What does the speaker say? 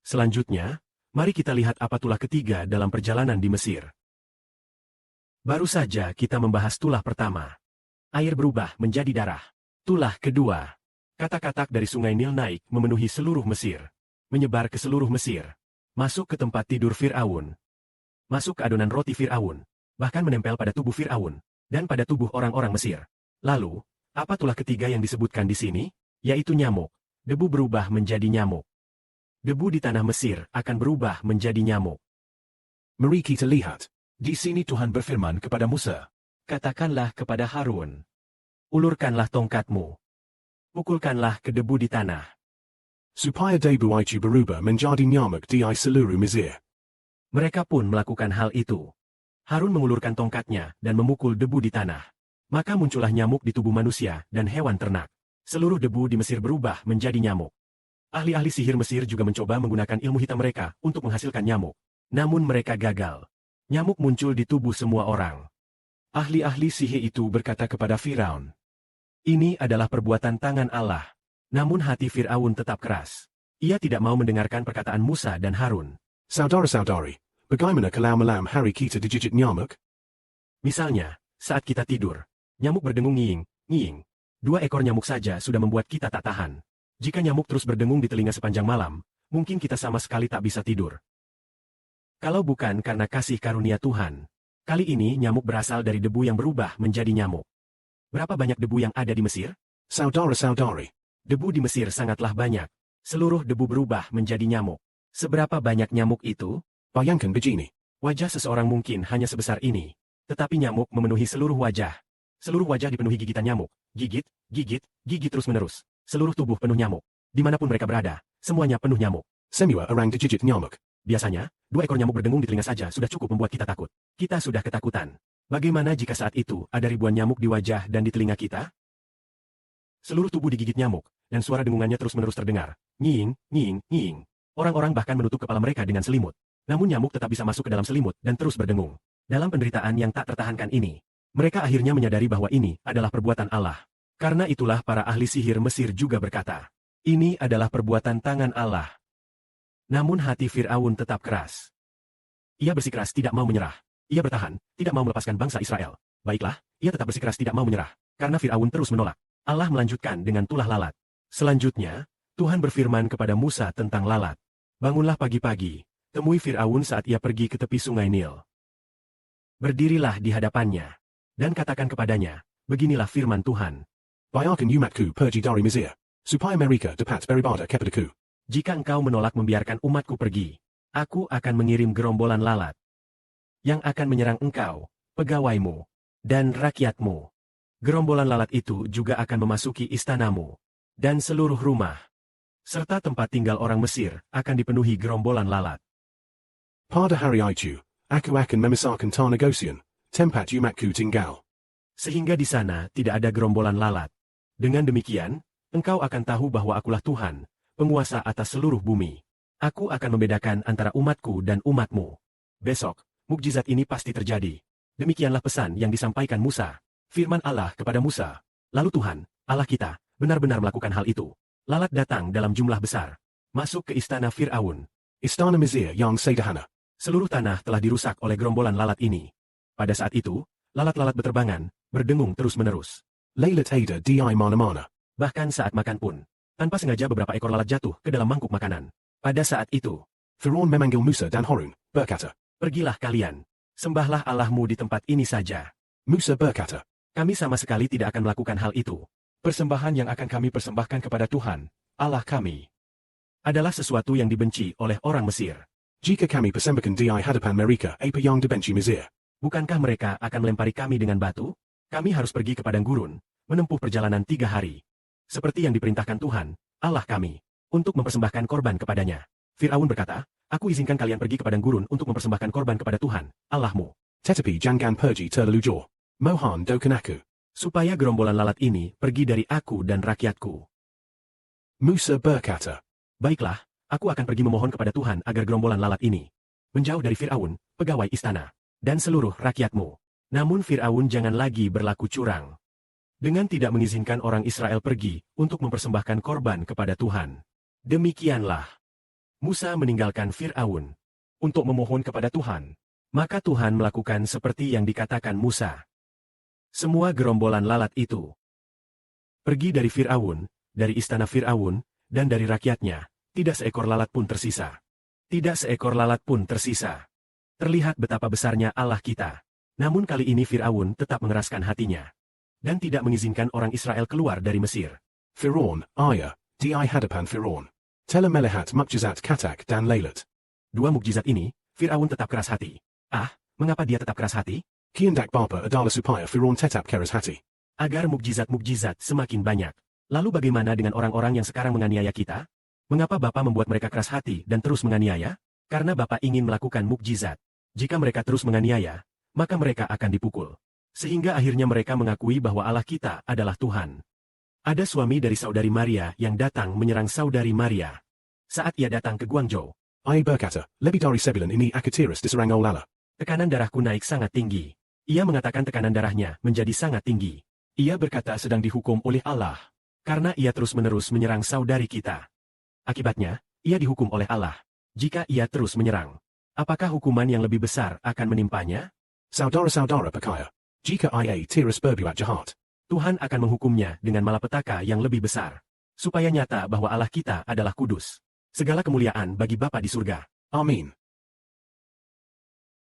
Selanjutnya, mari kita lihat apa tulah ketiga dalam perjalanan di Mesir. Baru saja kita membahas tulah pertama. Air berubah menjadi darah. Tulah kedua. Katak-katak dari sungai Nil naik memenuhi seluruh Mesir. Menyebar ke seluruh Mesir. Masuk ke tempat tidur Fir'aun. Masuk ke adonan roti Fir'aun. Bahkan menempel pada tubuh Fir'aun. Dan pada tubuh orang-orang Mesir. Lalu, apa tulah ketiga yang disebutkan di sini? Yaitu nyamuk. Debu berubah menjadi nyamuk. Debu di tanah Mesir akan berubah menjadi nyamuk. Mari kita lihat. Di sini Tuhan berfirman kepada Musa. Katakanlah kepada Harun. Ulurkanlah tongkatmu. Pukulkanlah ke debu di tanah. Supaya debu itu berubah menjadi nyamuk di seluruh Mesir. Mereka pun melakukan hal itu. Harun mengulurkan tongkatnya dan memukul debu di tanah. Maka muncullah nyamuk di tubuh manusia dan hewan ternak. Seluruh debu di Mesir berubah menjadi nyamuk. Ahli-ahli sihir Mesir juga mencoba menggunakan ilmu hitam mereka untuk menghasilkan nyamuk. Namun mereka gagal. Nyamuk muncul di tubuh semua orang. Ahli-ahli sihir itu berkata kepada Firaun, "Ini adalah perbuatan tangan Allah." Namun hati Firaun tetap keras. Ia tidak mau mendengarkan perkataan Musa dan Harun. Saudara-saudari, bagaimana kalau malam hari kita digigit nyamuk? Misalnya, saat kita tidur, nyamuk berdengung nyiing, nyiing. 2 ekor nyamuk saja sudah membuat kita tak tahan. Jika nyamuk terus berdengung di telinga sepanjang malam, mungkin kita sama sekali tak bisa tidur. Kalau bukan karena kasih karunia Tuhan, kali ini nyamuk berasal dari debu yang berubah menjadi nyamuk. Berapa banyak debu yang ada di Mesir? Saudara-saudari, Debu di Mesir sangatlah banyak. Seluruh debu berubah menjadi nyamuk. Seberapa banyak nyamuk itu? bayangkan begini. Wajah seseorang mungkin hanya sebesar ini. Tetapi nyamuk memenuhi seluruh wajah. Seluruh wajah dipenuhi gigitan nyamuk. Gigit, gigit, gigit terus-menerus. Seluruh tubuh penuh nyamuk. Dimanapun mereka berada, semuanya penuh nyamuk. Semua orang digigit nyamuk. Biasanya, 2 ekor nyamuk berdengung di telinga saja sudah cukup membuat kita takut. Kita sudah ketakutan. Bagaimana jika saat itu ada ribuan nyamuk di wajah dan di telinga kita? Seluruh tubuh digigit nyamuk, dan suara dengungannya terus-menerus terdengar. Nyiing, nyiing, nyiing. Orang-orang bahkan menutup kepala mereka dengan selimut. Namun nyamuk tetap bisa masuk ke dalam selimut dan terus berdengung. Dalam penderitaan yang tak tertahankan ini, mereka akhirnya menyadari bahwa ini adalah perbuatan Allah. Karena itulah para ahli sihir Mesir juga berkata, "Ini adalah perbuatan tangan Allah." Namun hati Fir'aun tetap keras. Ia bersikeras tidak mau menyerah. Ia bertahan, tidak mau melepaskan bangsa Israel. Baiklah, ia tetap bersikeras tidak mau menyerah. Karena Fir'aun terus menolak. Allah melanjutkan dengan tulah lalat. Selanjutnya, Tuhan berfirman kepada Musa tentang lalat. "Bangunlah pagi-pagi, temui Fir'aun saat ia pergi ke tepi sungai Nil. Berdirilah di hadapannya, dan katakan kepadanya, beginilah firman Tuhan. Bayangkan umatku pergi dari Mesir, supaya mereka dapat beribadah kepadaku. Jika engkau menolak membiarkan umatku pergi, aku akan mengirim gerombolan lalat yang akan menyerang engkau, pegawaimu, dan rakyatmu. Gerombolan lalat itu juga akan memasuki istanamu, dan seluruh rumah, serta tempat tinggal orang Mesir akan dipenuhi gerombolan lalat. Pada hari itu, aku akan memisahkan tanah Goshen, tempat umatku tinggal. Sehingga di sana tidak ada gerombolan lalat. Dengan demikian, engkau akan tahu bahwa akulah Tuhan, penguasa atas seluruh bumi. Aku akan membedakan antara umatku dan umatmu. Besok, mukjizat ini pasti terjadi. Demikianlah pesan yang disampaikan Musa. Firman Allah kepada Musa. Lalu Tuhan, Allah kita, benar-benar melakukan hal itu. Lalat datang dalam jumlah besar. Masuk ke istana Fir'aun. Istana Mesir yang sederhana. Seluruh tanah telah dirusak oleh gerombolan lalat ini. Pada saat itu, lalat-lalat berterbangan, berdengung terus-menerus. Lalat ada di mana-mana. Bahkan saat makan pun, tanpa sengaja beberapa ekor lalat jatuh ke dalam mangkuk makanan. Pada saat itu, Firaun memanggil Musa dan Harun, berkata, "Pergilah kalian, sembahlah Allahmu di tempat ini saja." Musa berkata, "Kami sama sekali tidak akan melakukan hal itu. Persembahan yang akan kami persembahkan kepada Tuhan, Allah kami, adalah sesuatu yang dibenci oleh orang Mesir. Jika kami persembahkan di hadapan mereka apa yang dibenci Mesir, bukankah mereka akan melempari kami dengan batu? Kami harus pergi ke padang gurun, menempuh perjalanan 3 hari. Seperti yang diperintahkan Tuhan, Allah kami, untuk mempersembahkan korban kepadanya." Fir'aun berkata, "Aku izinkan kalian pergi ke padang gurun untuk mempersembahkan korban kepada Tuhan, Allahmu. Tetapi jangan pergi terlalu jauh. Mohon doakan aku, supaya gerombolan lalat ini pergi dari aku dan rakyatku." Musa berkata, "Baiklah, aku akan pergi memohon kepada Tuhan agar gerombolan lalat ini menjauh dari Fir'aun, pegawai istana, dan seluruh rakyatmu." Namun Fir'aun jangan lagi berlaku curang dengan tidak mengizinkan orang Israel pergi untuk mempersembahkan korban kepada Tuhan. Demikianlah Musa meninggalkan Fir'aun untuk memohon kepada Tuhan. Maka Tuhan melakukan seperti yang dikatakan Musa. Semua gerombolan lalat itu pergi dari Fir'aun, dari istana Fir'aun, dan dari rakyatnya. Tidak seekor lalat pun tersisa. Tidak seekor lalat pun tersisa. Terlihat betapa besarnya Allah kita. Namun kali ini Fir'aun tetap mengeraskan hatinya. Dan tidak mengizinkan orang Israel keluar dari Mesir. Firaun, Aya, di hadapan Firaun. Tela melihat mukjizat katak dan lailat. Dua mukjizat ini, Fir'aun tetap keras hati. Ah, mengapa dia tetap keras hati? Kiandak bapa adalah supaya Firaun tetap keras hati. Agar mukjizat-mukjizat semakin banyak. Lalu bagaimana dengan orang-orang yang sekarang menganiaya kita? Mengapa Bapa membuat mereka keras hati dan terus menganiaya? Karena Bapa ingin melakukan mukjizat. Jika mereka terus menganiaya, maka mereka akan dipukul. Sehingga akhirnya mereka mengakui bahwa Allah kita adalah Tuhan. Ada suami dari saudari Maria yang datang menyerang saudari Maria. Saat ia datang ke Guangzhou, Ai berkata, lebih dari sebulan ini aku terus diserang oleh Allah. tekanan darahku naik sangat tinggi. Ia mengatakan tekanan darahnya menjadi sangat tinggi. Ia berkata sedang dihukum oleh Allah. Karena ia terus-menerus menyerang saudari kita. Akibatnya, ia dihukum oleh Allah. Jika ia terus menyerang, apakah hukuman yang lebih besar akan menimpanya? Saudara-saudara percaya, jika ia terus berbuat jahat, Tuhan akan menghukumnya dengan malapetaka yang lebih besar. Supaya nyata bahwa Allah kita adalah kudus. Segala kemuliaan bagi Bapa di surga. Amin.